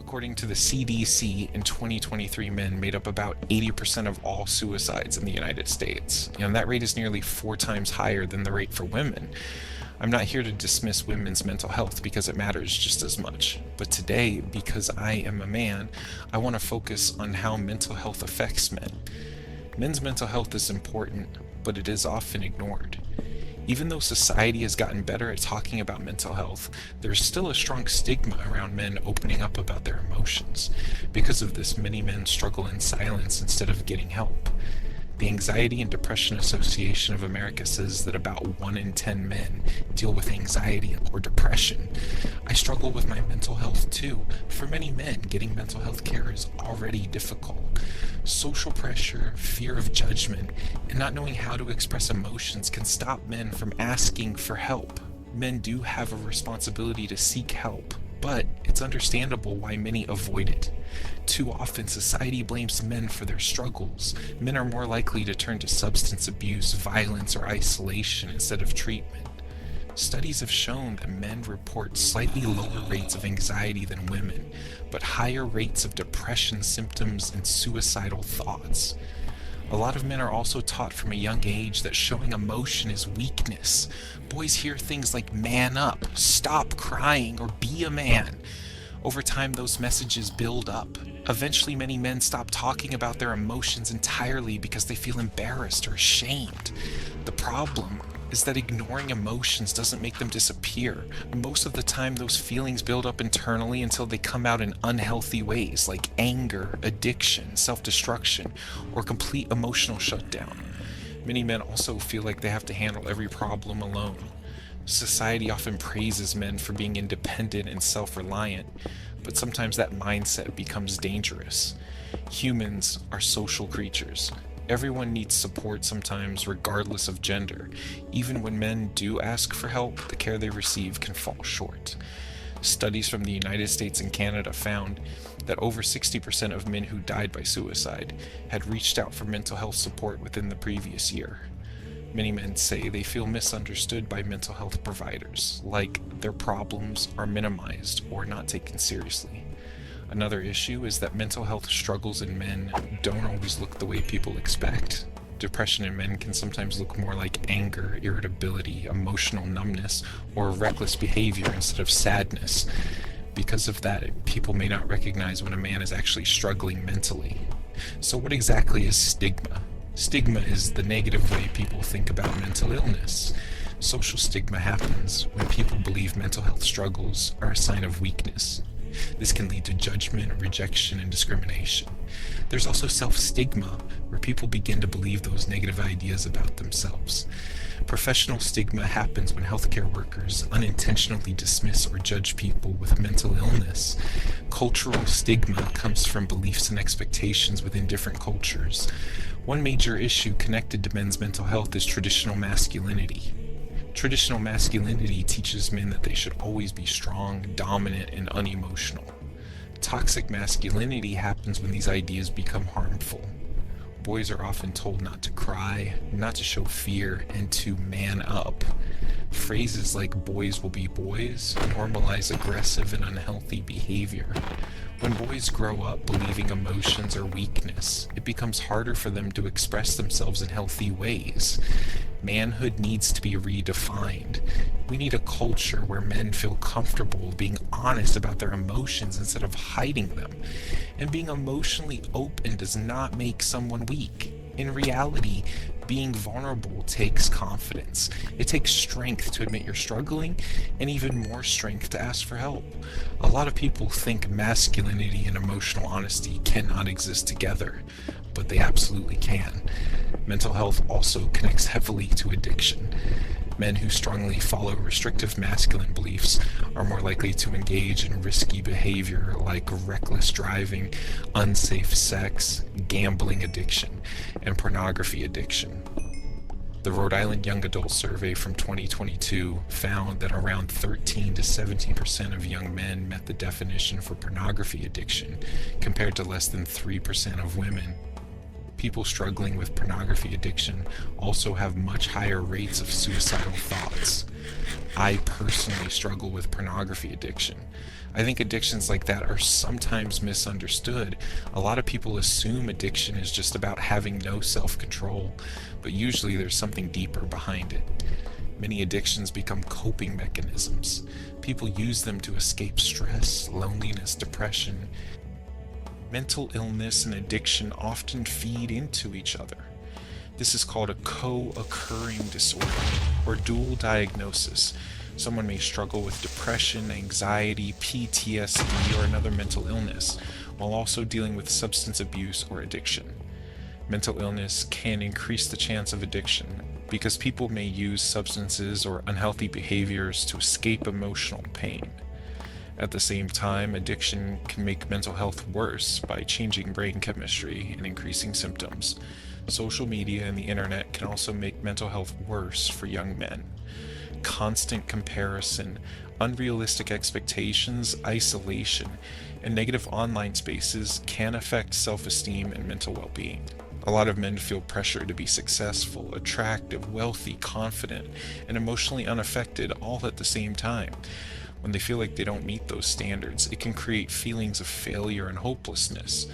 According to the CDC, in 2023, men made up about 80% of all suicides in the United States. And that rate is nearly 4 times higher than the rate for women. I'm not here to dismiss women's mental health because it matters just as much. But today, because I am a man, I want to focus on how mental health affects men. Men's mental health is important, but it is often ignored. Even though society has gotten better at talking about mental health, there's still a strong stigma around men opening up about their emotions. Because of this, many men struggle in silence instead of getting help. The Anxiety and Depression Association of America says that about 1 in 10 men deal with anxiety or depression. I struggle with my mental health too. For many men, getting mental health care is already difficult. Social pressure, fear of judgment, and not knowing how to express emotions can stop men from asking for help. Men do have a responsibility to seek help, but it's understandable why many avoid it. Too often, society blames men for their struggles. Men are more likely to turn to substance abuse, violence, or isolation instead of treatment. Studies have shown that men report slightly lower rates of anxiety than women, but higher rates of depression symptoms and suicidal thoughts. A lot of men are also taught from a young age that showing emotion is weakness. Boys hear things like man up, stop crying, or be a man. Over time, those messages build up. Eventually, many men stop talking about their emotions entirely because they feel embarrassed or ashamed. The problem is that ignoring emotions doesn't make them disappear. Most of the time, those feelings build up internally until they come out in unhealthy ways, like anger, addiction, self-destruction, or complete emotional shutdown. Many men also feel like they have to handle every problem alone. Society often praises men for being independent and self-reliant, but sometimes that mindset becomes dangerous. Humans are social creatures. Everyone needs support sometimes, regardless of gender. Even when men do ask for help, the care they receive can fall short. Studies from the United States and Canada found that over 60% of men who died by suicide had reached out for mental health support within the previous year. Many men say they feel misunderstood by mental health providers, like their problems are minimized or not taken seriously. Another issue is that mental health struggles in men don't always look the way people expect. Depression in men can sometimes look more like anger, irritability, emotional numbness, or reckless behavior instead of sadness. Because of that, people may not recognize when a man is actually struggling mentally. So what exactly is stigma? Stigma is the negative way people think about mental illness. Social stigma happens when people believe mental health struggles are a sign of weakness. This can lead to judgment, rejection, and discrimination. There's also self-stigma, where people begin to believe those negative ideas about themselves. Professional stigma happens when healthcare workers unintentionally dismiss or judge people with mental illness. Cultural stigma comes from beliefs and expectations within different cultures. One major issue connected to men's mental health is traditional masculinity. Traditional masculinity teaches men that they should always be strong, dominant, and unemotional. Toxic masculinity happens when these ideas become harmful. Boys are often told not to cry, not to show fear, and to man up. Phrases like boys will be boys normalize aggressive and unhealthy behavior. When boys grow up believing emotions are weakness, it becomes harder for them to express themselves in healthy ways. Manhood needs to be redefined. We need a culture where men feel comfortable being honest about their emotions instead of hiding them. And being emotionally open does not make someone weak. In reality, being vulnerable takes confidence. It takes strength to admit you're struggling, and even more strength to ask for help. A lot of people think masculinity and emotional honesty cannot exist together, but they absolutely can. Mental health also connects heavily to addiction. Men who strongly follow restrictive masculine beliefs are more likely to engage in risky behavior like reckless driving, unsafe sex, gambling addiction, and pornography addiction. The Rhode Island Young Adult Survey from 2022 found that around 13 to 17% of young men met the definition for pornography addiction, compared to less than 3% of women. People struggling with pornography addiction also have much higher rates of suicidal thoughts. I personally struggle with pornography addiction. I think addictions like that are sometimes misunderstood. A lot of people assume addiction is just about having no self control, but usually there's something deeper behind it. Many addictions become coping mechanisms. People use them to escape stress, loneliness, depression. Mental illness and addiction often feed into each other. This is called a co-occurring disorder or dual diagnosis. Someone may struggle with depression, anxiety, PTSD, or another mental illness, while also dealing with substance abuse or addiction. Mental illness can increase the chance of addiction because people may use substances or unhealthy behaviors to escape emotional pain. At the same time, addiction can make mental health worse by changing brain chemistry and increasing symptoms. Social media and the internet can also make mental health worse for young men. Constant comparison, unrealistic expectations, isolation, and negative online spaces can affect self-esteem and mental well-being. A lot of men feel pressure to be successful, attractive, wealthy, confident, and emotionally unaffected all at the same time. When they feel like they don't meet those standards, it can create feelings of failure and hopelessness.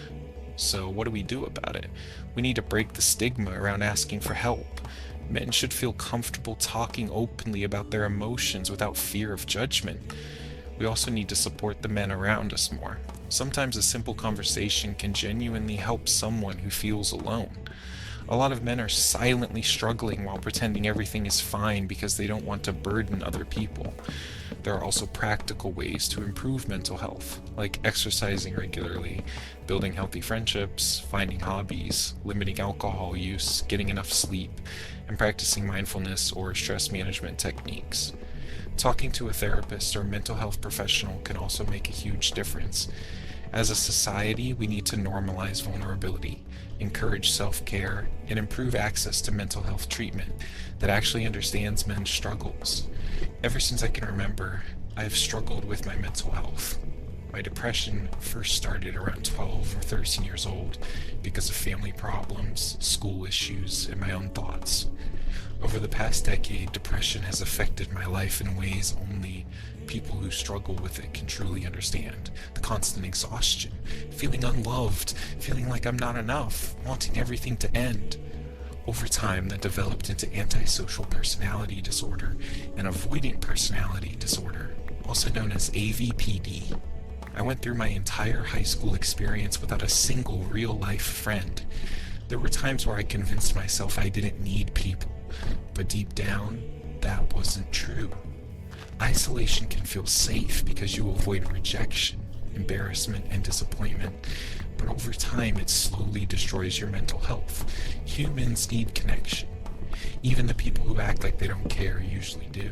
So, what do we do about it? We need to break the stigma around asking for help. Men should feel comfortable talking openly about their emotions without fear of judgment. We also need to support the men around us more. Sometimes a simple conversation can genuinely help someone who feels alone. A lot of men are silently struggling while pretending everything is fine because they don't want to burden other people. There are also practical ways to improve mental health, like exercising regularly, building healthy friendships, finding hobbies, limiting alcohol use, getting enough sleep, and practicing mindfulness or stress management techniques. Talking to a therapist or mental health professional can also make a huge difference. As a society, we need to normalize vulnerability, encourage self-care, and improve access to mental health treatment that actually understands men's struggles. Ever since I can remember, I have struggled with my mental health. My depression first started around 12 or 13 years old because of family problems, school issues, and my own thoughts. Over the past decade, depression has affected my life in ways only people who struggle with it can truly understand. The constant exhaustion, feeling unloved, feeling like I'm not enough, wanting everything to end. Over time, that developed into antisocial personality disorder and avoidant personality disorder, also known as AVPD. I went through my entire high school experience without a single real-life friend. There were times where I convinced myself I didn't need people, but deep down, that wasn't true. Isolation can feel safe because you avoid rejection, embarrassment, and disappointment, but over time it slowly destroys your mental health. Humans need connection. Even the people who act like they don't care usually do.